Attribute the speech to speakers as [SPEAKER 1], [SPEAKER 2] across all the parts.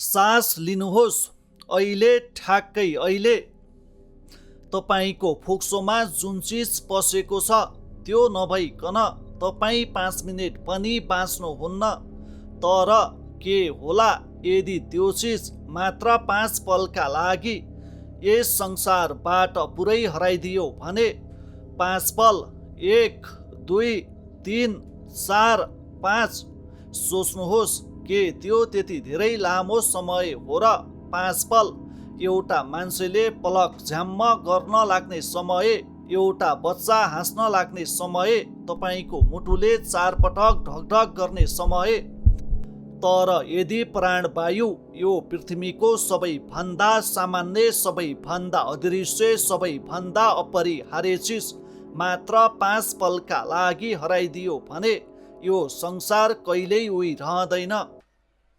[SPEAKER 1] सास लिनुहोस् अहिले, ठ्याक्कै अहिले। तपाईँको फोक्सोमा जुन चिज पसेको छ त्यो नभइकन तपाईँ 5 मिनेट पनि बाँच्नुहुन्न। तर के होला यदि त्यो चिज मात्र 5 पलका लागि यस संसारबाट पुरै हराइदियो भने? 5 पल, 1, 2, 3, 4, 5। सोच्नुहोस्, के त्यो त्यति धेरै लामो समय हो र? 5 पल एउटा मान्छेले पलक झ्याम्म गर्न लाग्ने समय, एउटा बच्चा हाँस्न लाग्ने समय, तपाईँको मुटुले 4 पटक ढकढक गर्ने समय। तर यदि प्राणवायु यो पृथ्वीको सबैभन्दा सामान्य, सबैभन्दा अदृश्य, सबैभन्दा अपरिहार्य चिज मात्र 5 पलका लागि हराइदियो भने यो संसार कहिल्यै उहिरहँदैन।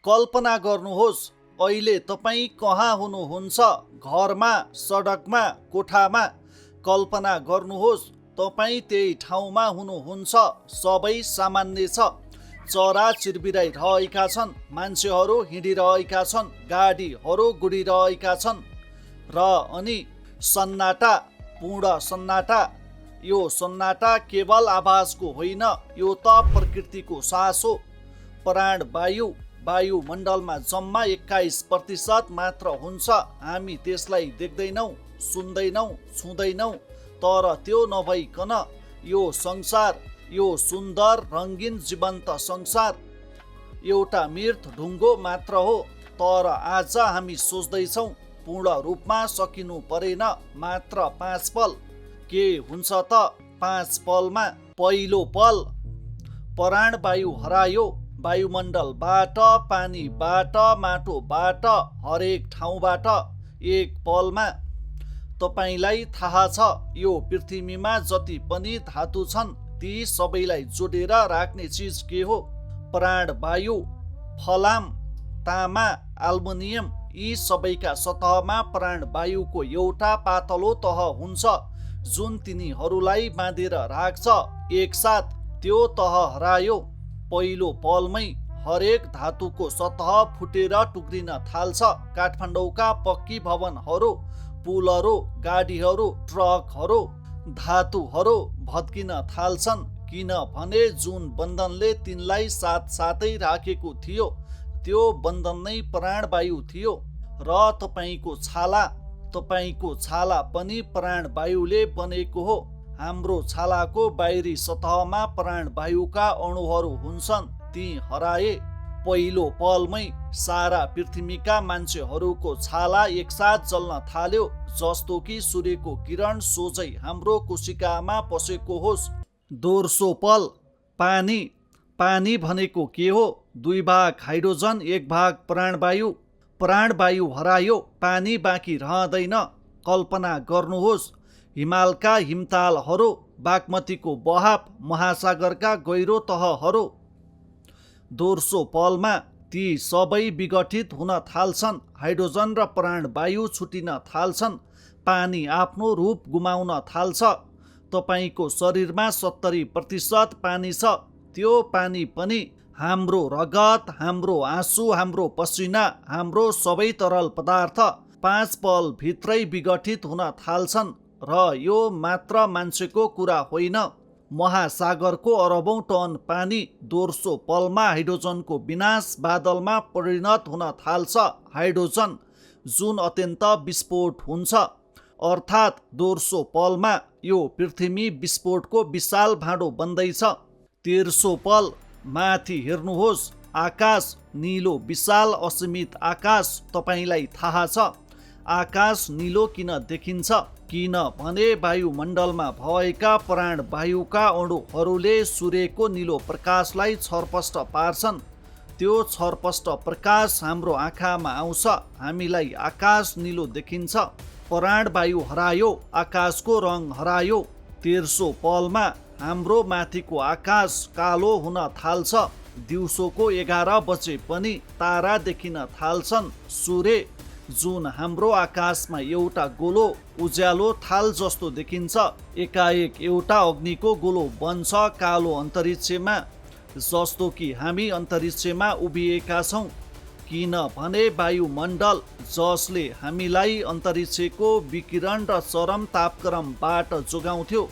[SPEAKER 1] कल्पना गर्नुहोस्, अहिले तपाईँ कहाँ हुनुहुन्छ? घरमा, सडकमा, कोठामा? कल्पना गर्नुहोस्, तपाईँ त्यही ठाउँमा हुनुहुन्छ। सबै सामान्य छ। चरा चिरबिराइरहेका छन्, मान्छेहरू हिँडिरहेका छन्, गाडीहरू गुडिरहेका छन्, र अनि सन्नाटा, पूर्ण सन्नाटा। यो सन्नाटा केवल आवाजको होइन, यो त प्रकृतिको सास हो। प्राणवायु वायुमण्डलमा जम्मा 21% मात्र हुन्छ। हामी त्यसलाई देख्दैनौँ, सुन्दैनौँ, छुँदैनौँ। तर त्यो नभइकन यो संसार, यो सुन्दर रङ्गीन जीवन्त संसार एउटा मृत ढुङ्गो मात्र हो। तर आज हामी सोच्दैछौँ पूर्ण रूपमा सकिनु परेन, मात्र 5 पल। के हुन्छ त 5 पलमा? पहिलो पल, प्राणवायु हरायो। वायुमण्डलबाट, पानीबाट, माटोबाट, हरेक ठाउँबाट 1 पलमा। तपाईँलाई थाहा छ यो पृथ्वीमा जति पनि धातु छन् ती सबैलाई जोडेर राख्ने चिज के हो? प्राणवायु। फलाम, तामा, एल्युमिनियम, यी सबैका सतहमा प्राणवायुको एउटा पातलो तह हुन्छ जुन तिनीहरूलाई बाँधेर राख्छ। एकसाथ त्यो तह हरायो। पहिलो पलमै हरेक धातुको सतह फुटेर टुक्रिन थाल्छ। काठमाडौँका पक्की भवनहरू, पुलहरू, गाडीहरू, ट्रकहरू, धातुहरू भत्किन थाल्छन्, किनभने जुन बन्धनले तिनलाई साथसाथै राखेको थियो त्यो बन्धन नै प्राणवायु थियो। र तपाईँको छाला पनि प्राणवायुले बनेको हो। हाम्रो छालाको बाहिरी सतहमा प्राणवायुका अणुहरू हुन्छन्, ती हराए। पहिलो पलमै सारा पृथ्वीका मान्छेहरूको छाला एकसाथ जल्न थाल्यो, जस्तो कि सूर्यको किरण सोझै हाम्रो कोशिकामा पसेको होस्। दोस्रो पल, पानी। पानी भनेको के हो? 2 भाग हाइड्रोजन, 1 भाग प्राणवायु। प्राणवायु हरायो, पानी बाँकी रहँदैन। कल्पना गर्नुहोस्, हिमालका हिमतालहरू, बागमतीको बहाव, महासागरका गहिरो तहहरू। दोस्रो पलमा ती सबै विघटित हुन थाल्छन्, हाइड्रोजन र प्राणवायु छुटिन थाल्छन्, पानी आफ्नो रूप गुमाउन थाल्छ। तपाईँको शरीरमा 70% पानी छ। त्यो पानी पनि हाम्रो रगत, हाम्रो आँसु, हाम्रो पसिना, हाम्रो सबै तरल पदार्थ 5 पल भित्रै विघटित हुन थाल्छन्। र यो मात्र मान्छेको कुरा होइन, महासागरको अरबौं टन पानी दोस्रो पलमा हाइड्रोजनको विनाश बादलमा परिणत हुन थाल्छ। हाइड्रोजन जुन अत्यन्त विस्फोट हुन्छ, अर्थात् दोस्रो पलमा यो पृथ्वी विस्फोटको विशाल भाँडो बन्दैछ। तेस्रो पल, माथि हेर्नुहोस्, आकाश निलो, विशाल असीमित आकाश। तपाईँलाई थाहा छ आकाश निलो किन देखिन्छ? किनभने वायुमण्डलमा भएका प्राणवायुका अणुहरूले सूर्यको निलो प्रकाशलाई छरपष्ट पार्छन्। त्यो छरपष्ट प्रकाश हाम्रो आँखामा आउँछ, हामीलाई आकाश निलो देखिन्छ। प्राणवायु हरायो, आकाशको रङ हरायो। तेस्रो पलमा हाम्रो माथिको आकाश कालो हुन थाल्छ। दिउँसोको 11 बजे पनि तारा देखिन थाल्छन्। सूर्य जुन हाम्रो आकाशमा एउटा गोलो उज्यालो थाल जस्तो देखिन्छ, एकाएक एउटा अग्निको गोलो बन्छ कालो अन्तरिक्षमा, जस्तो कि हामी अन्तरिक्षमा उभिएका छौँ। किनभने वायुमण्डल जसले हामीलाई अन्तरिक्षको विकिरण र चरम तापक्रमबाट जोगाउँथ्यो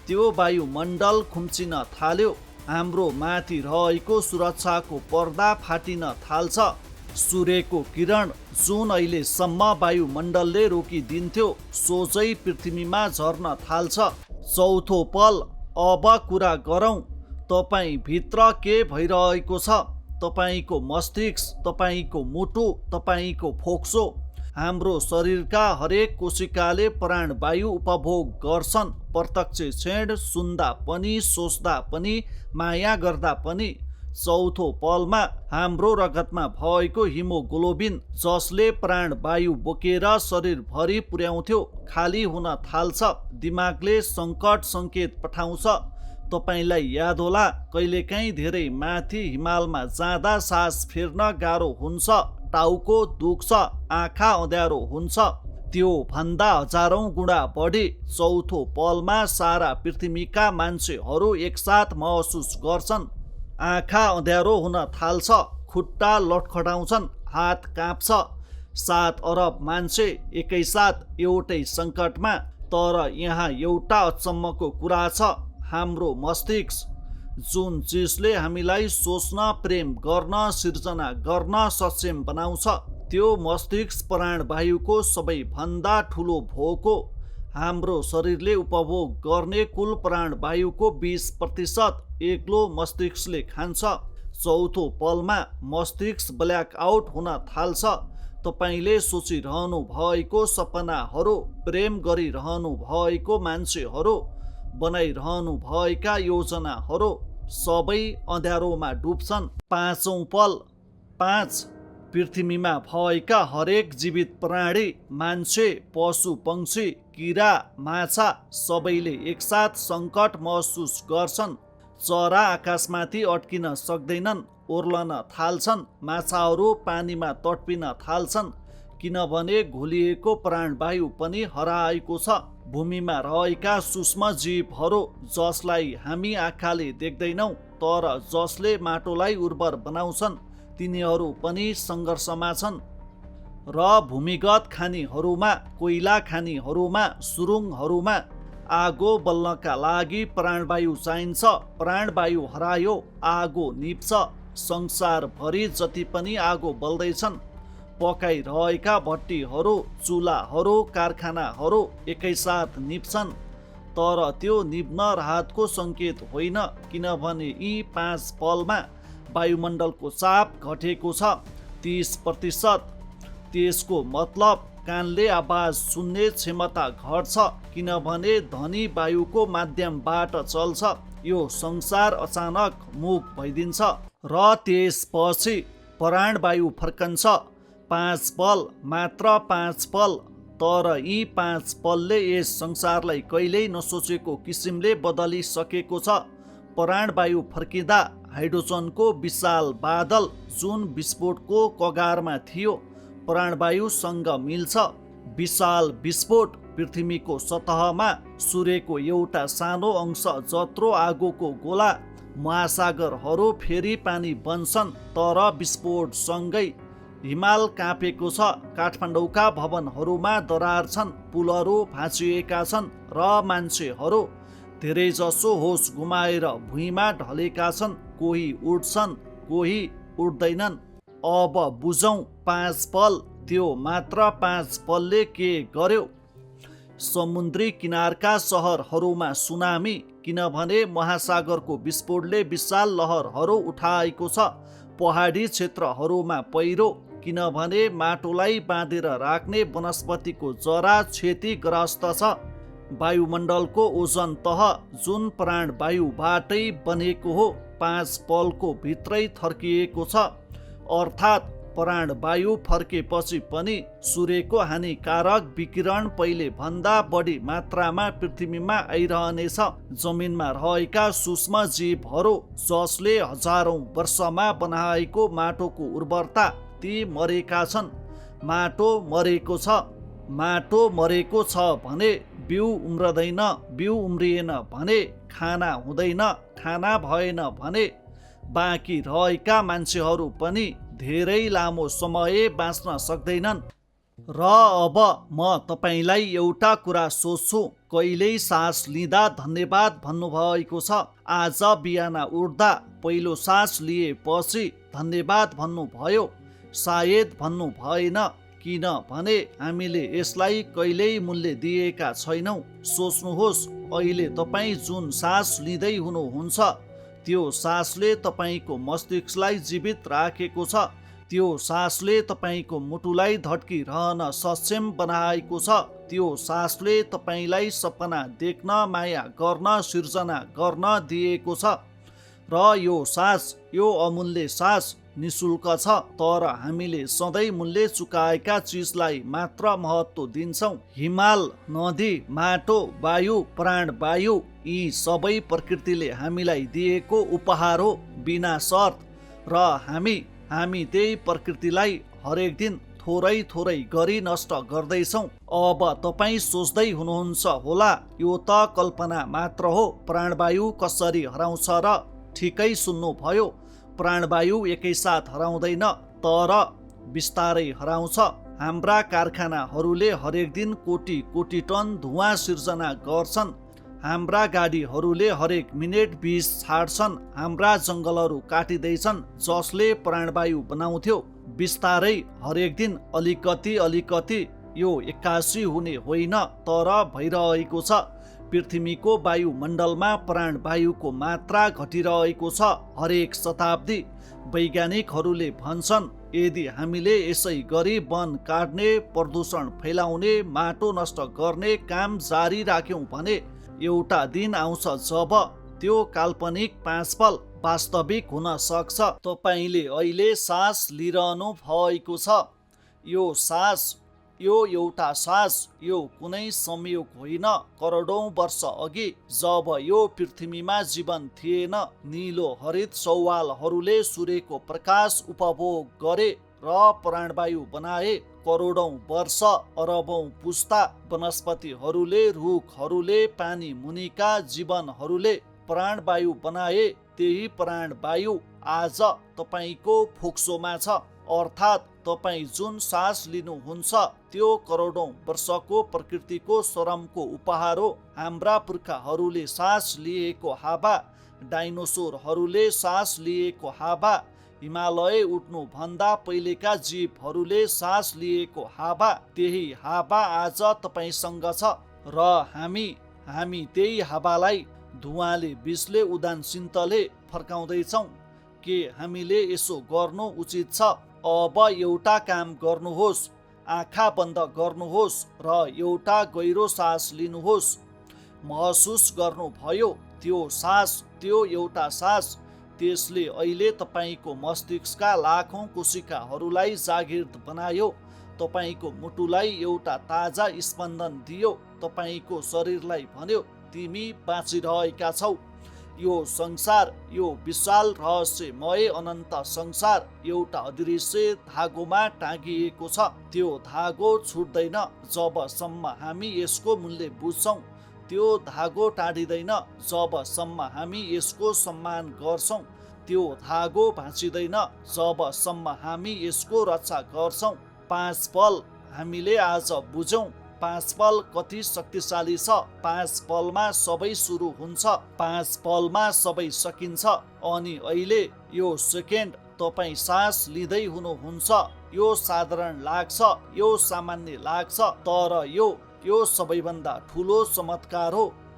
[SPEAKER 1] त्यो वायुमण्डल खुम्चिन थाल्यो। हाम्रो माथि रहेको सुरक्षाको पर्दा फाटिन थाल्छ। सूर्यको किरण जुन अहिलेसम्म वायुमण्डलले रोकिदिन्थ्यो सोझै पृथ्वीमा झर्न थाल्छ। चौथो पल, अब कुरा गरौँ तपाईँ भित्र के भइरहेको छ। तपाईँको मस्तिष्क, तपाईँको मुटु, तपाईँको फोक्सो। हाम्रो शरीरका हरेक कोशिकाले प्राणवायु उपभोग गर्छन्, प्रत्यक्ष क्षण सुन्दा पनि, सोच्दा पनि, माया गर्दा पनि। चौथो पलमा हाम्रो रगतमा भएको हिमोग्लोबिन जसले प्राणवायु बोकेर शरीरभरि पुर्याउँथ्यो खाली हुन थाल्छ। दिमागले सङ्कट सङ्केत पठाउँछ। तपाईँलाई याद होला कहिलेकाहीँ धेरै माथि हिमालमा जाँदा सास फेर्न गाह्रो हुन्छ, टाउको दुख्छ, आँखा अँध्यारो हुन्छ। त्यो भन्दा हजारौं गुणा बढी चौथो पलमा सारा पृथ्वीका मान्छेहरू एकसाथ महसुस गर्छन्। आँखा अँध्यारो हुन थाल्छ, खुट्टा लटखटाउँछन्, हात काँप्छ। 7 अरब मान्छे एकैसाथ एउटै सङ्कटमा। तर यहाँ एउटा अचम्मको कुरा छ, हाम्रो मस्तिष्क जुन चिजले हामीलाई सोच्न, प्रेम गर्न, सिर्जना गर्न सक्षम बनाउँछ त्यो मस्तिष्क प्राणवायुको सबैभन्दा ठुलो भोक हो। हाम्रो शरीरले उपभोग गर्ने कुल प्राणवायुको 20% एक्लो मस्तिष्कले खान्छ। चौथो पलमा मस्तिष्क ब्ल्याक आउट हुन थाल्छ। तपाईँले सोचिरहनु भएको सपनाहरू, प्रेम गरिरहनु भएको मान्छेहरू, बनाइरहनु भएका योजनाहरू सबै अँध्यारोमा डुब्छन्। पाँचौं पल, 5 पृथ्वीमा भएका हरेक जीवित प्राणी, मान्छे, पशु पक्षी, किरा माछा सबैले एकसाथ सङ्कट महसुस गर्छन्। चरा आकाशमाथि अड्किन सक्दैनन्, ओर्लन थाल्छन्। माछाहरू पानीमा तड्पिन थाल्छन् किनभने घोलिएको प्राणवायु पनि हराएको छ। भूमिमा रहेका सूक्ष्म जीवहरू जसलाई हामी आँखाले देख्दैनौँ तर जसले माटोलाई उर्वर बनाउँछन् तिनीहरू पनि सङ्घर्षमा छन्। र भूमिगत खानीहरूमा, कोइला खानीहरूमा, सुरुङहरूमा आगो बल्नका लागि प्राणवायु चाहिन्छ। प्राणवायु हरायो, आगो निप्छ। संसारभरि जति पनि आगो बल्दैछन्, पकाइरहेका भट्टीहरू, चुलाहरू, कारखानाहरू एकैसाथ निप्छन्। तर त्यो निप्न राहतको सङ्केत होइन किनभने यी 5 पलमा वायुमण्डलको चाप घटेको छ 30%। त्यसको मतलब कानले आवाज सुन्ने क्षमता घट्छ किनभने ध्वनि वायुको माध्यमबाट चल्छ। यो संसार अचानक मूक भइदिन्छ र त्यसपछि प्राणवायु फर्कन्छ। 5 पल, मात्र 5 पल। तर यी 5 पलले यस संसारलाई कहिल्यै नसोचेको किसिमले बदलिसकेको छ। प्राणवायु फर्किँदा हाइड्रोजनको विशाल बादल जुन विस्फोटको कगारमा थियो प्राणवायुसँग मिल्छ। विशाल विस्फोट पृथ्वीको सतहमा सूर्यको एउटा सानो अंश जत्रो आगोको गोला। महासागरहरू फेरि पानी बन्छन् तर विस्फोटसँगै हिमाल काँपेको छ। काठमाडौँका भवनहरूमा दरार छन्, पुलहरू भाँचिएका छन् र मान्छेहरू धेरैजसो होस गुमाएर भुइँमा ढलेका छन्। कोही उड्छन्, कोही उड्दैनन्। अब बुझौँ 5 पल, त्यो मात्र 5 पलले के गर्यो? समुद्री किनारका सहरहरूमा सुनामी किनभने महासागरको विस्फोटले विशाल लहरहरू उठाएको छ। पहाडी क्षेत्रहरूमा पहिरो किनभने माटोलाई बाँधेर राख्ने वनस्पतिको जरा क्षतिग्रस्त छ। वायुमण्डलको ओजन तह जुन प्राणवायुबाटै बनेको हो 5 पलको भित्रै थर्किएको छ। अर्थात् प्राणवायु फर्केपछि पनि सूर्यको हानिकारक विकिरण पहिले भन्दा बढी मात्रामा पृथ्वीमा आइरहनेछ। जमिनमा रहेका सूक्ष्म जीवहरू जसले हजारौं वर्षमा बनाएको माटोको उर्वरता ती मरेका छन्। माटो मरेको छ। माटो मरेको छ भने बिउ उम्रदैन, बिउ उम्रिएन भने खाना हुँदैन, खाना भएन भने बाँकी रहेका मान्छेहरू पनि धेरै लामो समय बाँच्न सक्दैनन्। र अब म तपाईँलाई एउटा कुरा सोध्छु। कहिल्यै सास लिँदा धन्यवाद भन्नुभएको छ? आज बिहान उठ्दा पहिलो सास लिएपछि धन्यवाद भन्नुभयो? सायद भन्नु भएन, किनभने हामीले यसलाई कहिल्यै मूल्य दिएका छैनौँ। सोच्नुहोस्, अहिले तपाईँ जुन सास लिँदै हुनुहुन्छ त्यो सासले तपाईँको मस्तिष्कलाई जीवित राखेको छ। त्यो सासले तपाईँको मुटुलाई धड्किरहन सक्षम बनाएको छ। त्यो सासले तपाईँलाई सपना देख्न, माया गर्न, सिर्जना गर्न दिएको छ। र यो सास, यो अमूल्य सास निशुल्क छ, तर हामीले सधैँ मूल्य चुकाएका चिजलाई मात्र महत्त्व दिन्छौँ। हिमाल, नदी, माटो, वायु, प्राणवायु, यी सबै प्रकृतिले हामीलाई दिएको उपहार हो, बिना शर्त। र हामी त्यही प्रकृतिलाई हरेक दिन थोरै थोरै गरी नष्ट गर्दैछौँ। अब तपाईँ सोच्दै हुनुहुन्छ होला, यो त कल्पना मात्र हो, प्राणवायु कसरी हराउँछ र? ठिकै सुन्नुभयो, प्राणवायु एकैसाथ हराउँदैन, तर बिस्तारै हराउँछ। हाम्रा कारखानाहरूले हरेक दिन कोटी कोटी टन धुवाँ सिर्जना गर्छन्। हाम्रा गाडीहरूले हरेक मिनेट विष छाड्छन्। हाम्रा जङ्गलहरू काटिँदैछन् जसले प्राणवायु बनाउँथ्यो। बिस्तारै हरेक दिन अलिकति अलिकति, यो 81 हुने होइन, तर भइरहेको छ। पृथ्वीको वायुमण्डलमा प्राणवायुको मात्रा घटिरहेको छ हरेक शताब्दी। वैज्ञानिकहरूले भन्छन्, यदि हामीले यसै गरी वन काट्ने, प्रदूषण फैलाउने, माटो नष्ट गर्ने काम जारी राख्यौँ भने एउटा दिन आउँछ जब त्यो काल्पनिक 5 पल वास्तविक हुन सक्छ। तपाईँले अहिले सास लिइरहनु भएको छ। यो सास, यो एउटा सास, यो कुनै संयोग होइन। करोडौँ वर्ष अघि जब यो पृथ्वीमा जीवन थिएन, निलो हरित शैवालहरूले सूर्यको प्रकाश उपभोग गरे र प्राणवायु बनाए। करोडौँ वर्ष, अरबौँ पुस्ता वनस्पतिहरूले, रुखहरूले, पानी मुनिका जीवनहरूले प्राणवायु बनाए। त्यही प्राणवायु आज तपाईँको फोक्सोमा छ। अर्थात् तपाईँ जुन सास लिनुहुन्छ त्यो करोडौँ वर्षको प्रकृतिको श्रमको उपहार हो। हाम्रा पुर्खाहरूले सास लिएको हावा, डाइनोसोरहरूले सास लिएको हावा, हिमालय उठ्नुभन्दा पहिलेका जीवहरूले सास लिएको हावा, त्यही हावा आज तपाईँसँग छ। र हामी त्यही हावालाई धुवाँले, विषले, उदासीनताले फर्काउँदैछौँ। के हामीले यसो गर्नु उचित छ? अब एउटा काम गर्नुहोस्, आँखा बन्द गर्नुहोस् र एउटा गहिरो सास लिनुहोस्। महसुस गर्नुभयो त्यो सास, त्यो एउटा सास, त्यसले अहिले तपाईँको मस्तिष्कका लाखौँ कोशिकाहरूलाई जागृत बनायो। तपाईँको मुटुलाई एउटा ताजा स्पन्दन दियो। तपाईँको शरीरलाई भन्यो, तिमी बाँचिरहेका छौ। यो संसार, यो विशाल रहस्यमय अनन्त संसार एउटा अदृश्य धागोमा टाँगिएको छ। त्यो धागो छुट्दैन जबसम्म हामी यसको मूल्य बुझ्छौँ। त्यो धागो टाढिँदैन जबसम्म हामी यसको सम्मान गर्छौँ। त्यो धागो भाँचिँदैन जबसम्म हामी यसको रक्षा गर्छौँ। 5 पल हामीले आज बुझ्यौँ। 5 पल कति शक्तिशाली छ। 5 पलमा सबै सुरु हुन्छ, 5 पलमा सबै सकिन्छ। अनि अहिले यो सेकेन्ड तपाईँ सास लिँदै हुनुहुन्छ। यो साधारण लाग्छ, यो सामान्य लाग्छ, तर यो सबैभन्दा ठुलो चमत्कार हो।